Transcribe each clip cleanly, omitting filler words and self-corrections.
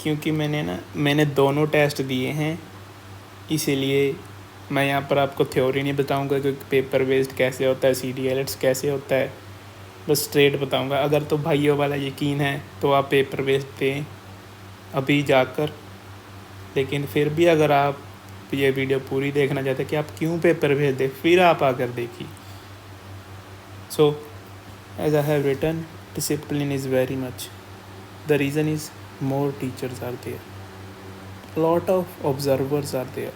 क्योंकि मैंने दोनों टेस्ट दिए हैं, इसीलिए मैं यहाँ पर आपको थ्योरी नहीं बताऊँगा कि पेपर बेस्ड कैसे होता है, CDLS कैसे होता है, बस स्ट्रेट बताऊँगा। अगर तो भाइयों वाला यकीन है तो आप पेपर बेस्ड दें अभी जाकर, लेकिन फिर भी अगर आप ये वीडियो पूरी देखना चाहते हैं कि आप क्यों पेपर भेज दें, फिर आप आकर देखिए। So as I have written, discipline is very much, the reason is more teachers are there, a lot of observers are there.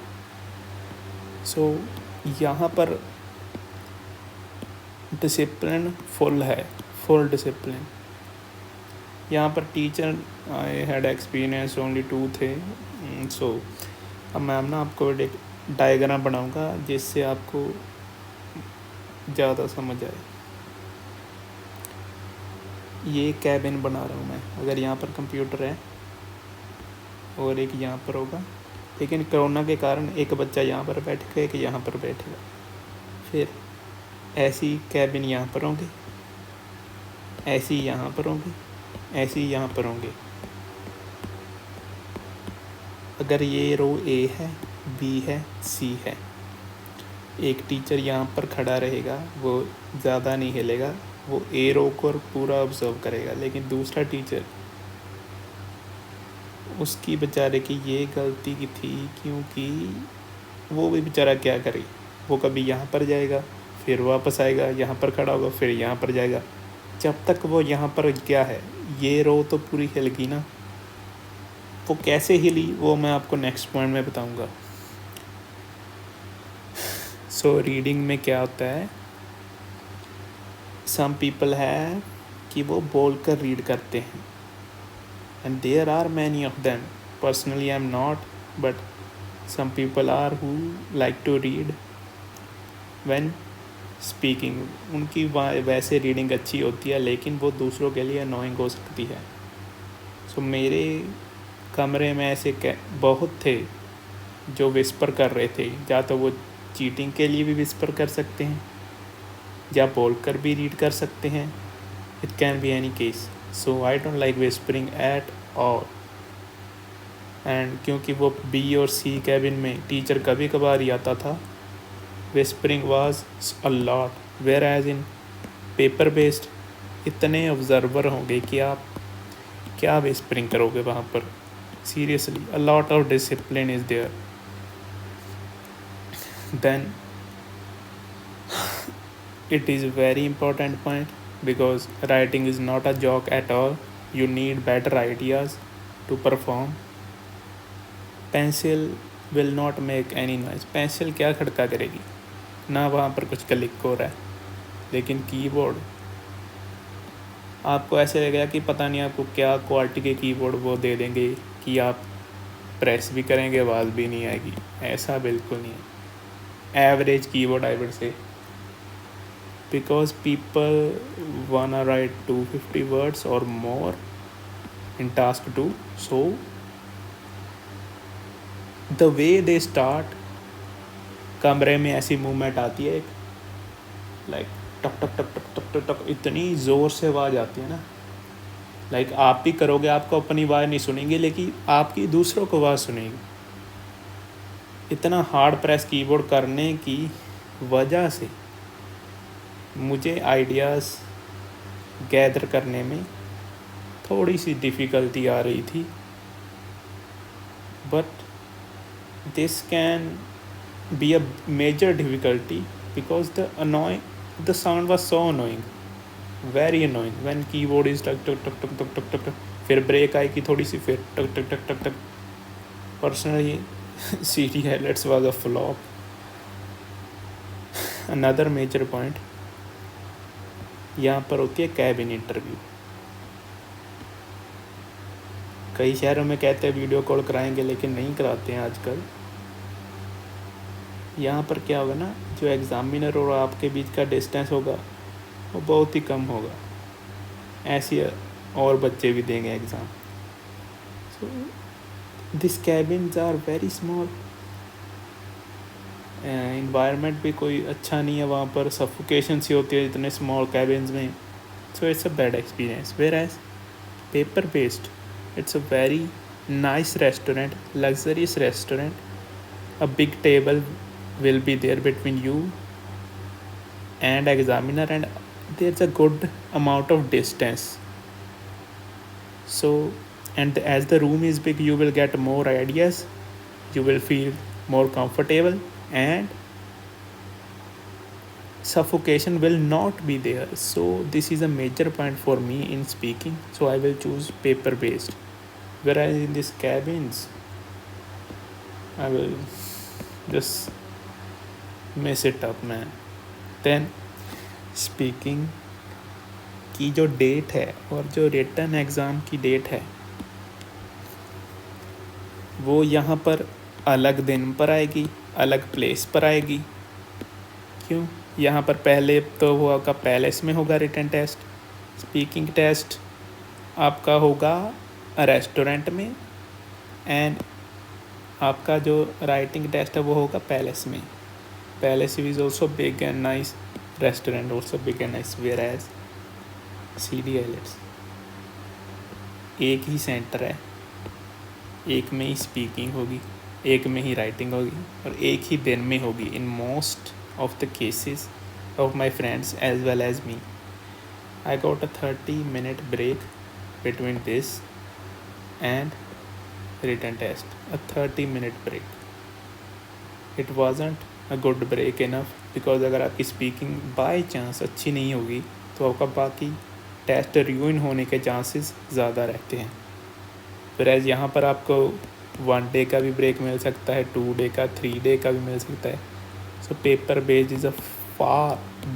So यहाँ पर डिसिप्लिन फुल है, फुल डिसिप्लिन। यहाँ पर teacher I had experience only 2 थे। सो अब मैं ना आपको एक डायग्राम बनाऊँगा जिससे आपको ज़्यादा समझ आए। ये कैबिन बना रहा हूँ मैं। अगर यहाँ पर कंप्यूटर है और एक यहाँ पर होगा, लेकिन कोरोना के कारण एक बच्चा यहाँ पर बैठेगा, एक यहाँ पर बैठेगा, फिर ऐसी कैबिन यहाँ पर होंगे, ऐसी यहाँ पर होंगे, ऐसी यहाँ पर होंगे। अगर ये रो A है, B है, C है, एक टीचर यहाँ पर खड़ा रहेगा, वो ज़्यादा नहीं हिलेगा, वो A रो को पूरा ऑब्जर्व करेगा। लेकिन दूसरा टीचर, उसकी बेचारे की ये गलती की थी, क्योंकि वो भी बेचारा क्या करे, वो कभी यहाँ पर जाएगा, फिर वापस आएगा, यहाँ पर खड़ा होगा, फिर यहाँ पर जाएगा। जब तक वो यहाँ पर क्या है, ये रो तो पूरी हिल गई ना। वो कैसे हिली वो मैं आपको नेक्स्ट पॉइंट में बताऊँगा। सो रीडिंग में क्या होता है, सम पीपल है कि वो बोल कर रीड करते हैं, and there are many of them. Personally I am not, but some people are who like to read when speaking. उनकी वैसे रीडिंग अच्छी होती है, लेकिन वो दूसरों के लिए अनोइंग हो सकती है। सो मेरे कमरे में ऐसे बहुत थे जो विस्पर कर रहे थे, या तो वो चीटिंग के लिए भी विस्पर कर सकते हैं, या बोल कर भी रीड कर सकते हैं। It can be any case. So I don't like whispering at all. And क्योंकि वो B और C कैबिन में टीचर कभी कभार ही आता था, whispering was a lot, whereas in paper based इतने ऑब्जर्वर होंगे कि आप क्या विस्परिंग करोगे वहाँ पर। Seriously a lot of discipline is there. Then it is very important point, because writing is not a joke at all. You need better ideas to perform. Pencil will not make any noise. Pencil क्या खड़का करेगी ना, वहाँ पर कुछ click हो रहा है। लेकिन कीबोर्ड, आपको ऐसे लगेगा कि पता नहीं आपको क्या क्वालिटी के कीबोर्ड वो दे देंगे कि आप प्रेस भी करेंगे आवाज़ भी नहीं आएगी। ऐसा बिल्कुल नहीं है। Average keyboard I would say, because people wanna write 250 words or more in task 2. So the way they start, कमरे में ऐसी मूवमेंट आती है, लाइक टक टक टक टक टक टक टक, इतनी ज़ोर से आवाज़ आती है ना, लाइक आप भी करोगे आपको अपनी आवाज़ नहीं सुनेंगे, लेकिन आपकी दूसरों को आवाज़ सुनेगी। इतना हार्ड प्रेस कीबोर्ड करने की वजह से मुझे आइडियाज़ गैदर करने में थोड़ी सी डिफ़िकल्टी आ रही थी, but this can be a major difficulty because the sound was so annoying, very annoying when keyboard is टक टक टक टक टक टक टक टक, फिर ब्रेक आएगी थोड़ी सी, फिर टक टक टक टक टक। Personally CDLS was a flop. Another major point यहाँ पर होती है कैबिन इंटरव्यू। कई शहरों में कहते हैं वीडियो कॉल कराएंगे, लेकिन नहीं कराते हैं आजकल। यहाँ पर क्या होगा ना, जो एग्ज़ामिनर और आपके बीच का डिस्टेंस होगा वो बहुत ही कम होगा। ऐसी और बच्चे भी देंगे exam. So this cabins are very small. Environment भी कोई अच्छा नहीं है वहाँ पर, सफोकेशन सी होती है इतने स्मॉल कैबिन्स में। So it's a bad experience. Whereas paper based, it's a very nice restaurant, luxurious restaurant, a big table will be there between you and examiner, and there's a good amount of distance. So, and as the room is big, you will get more ideas, you will feel more comfortable, and suffocation will not be there. So this is a major point for me in speaking, so I will choose paper based. Whereas in these cabins, I will just mess it up, man. Then speaking की जो date है और जो written exam की date है वो यहाँ पर अलग दिन पर आएगी, अलग प्लेस पर आएगी। क्यों? यहाँ पर पहले तो वो आपका पैलेस में होगा रिटन टेस्ट, स्पीकिंग टेस्ट आपका होगा रेस्टोरेंट में, एंड आपका जो राइटिंग टेस्ट है वो होगा पैलेस में. Palace is also big and nice. Restaurant also big and nice. Whereas CD IELTS एक ही सेंटर है, एक में ही स्पीकिंग होगी, एक में ही राइटिंग होगी और एक ही दिन में होगी in most of the cases of my friends as well as me. I got a 30-minute break between this and written test. A 30-minute break. It wasn't a good break enough because अगर आपकी speaking by chance अच्छी नहीं होगी तो आपका बाकी test ruin होने के चांसेस ज़्यादा रहते हैं. फिर एज यहाँ पर आपको 1 डे का भी ब्रेक मिल सकता है, 2 डे का, 3 डे का भी मिल सकता है. So paper based is a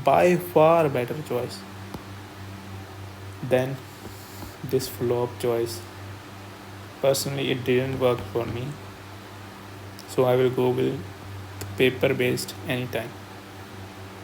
by far better choice than this flop choice. Personally, it didn't work for me, so I will go with paper based anytime.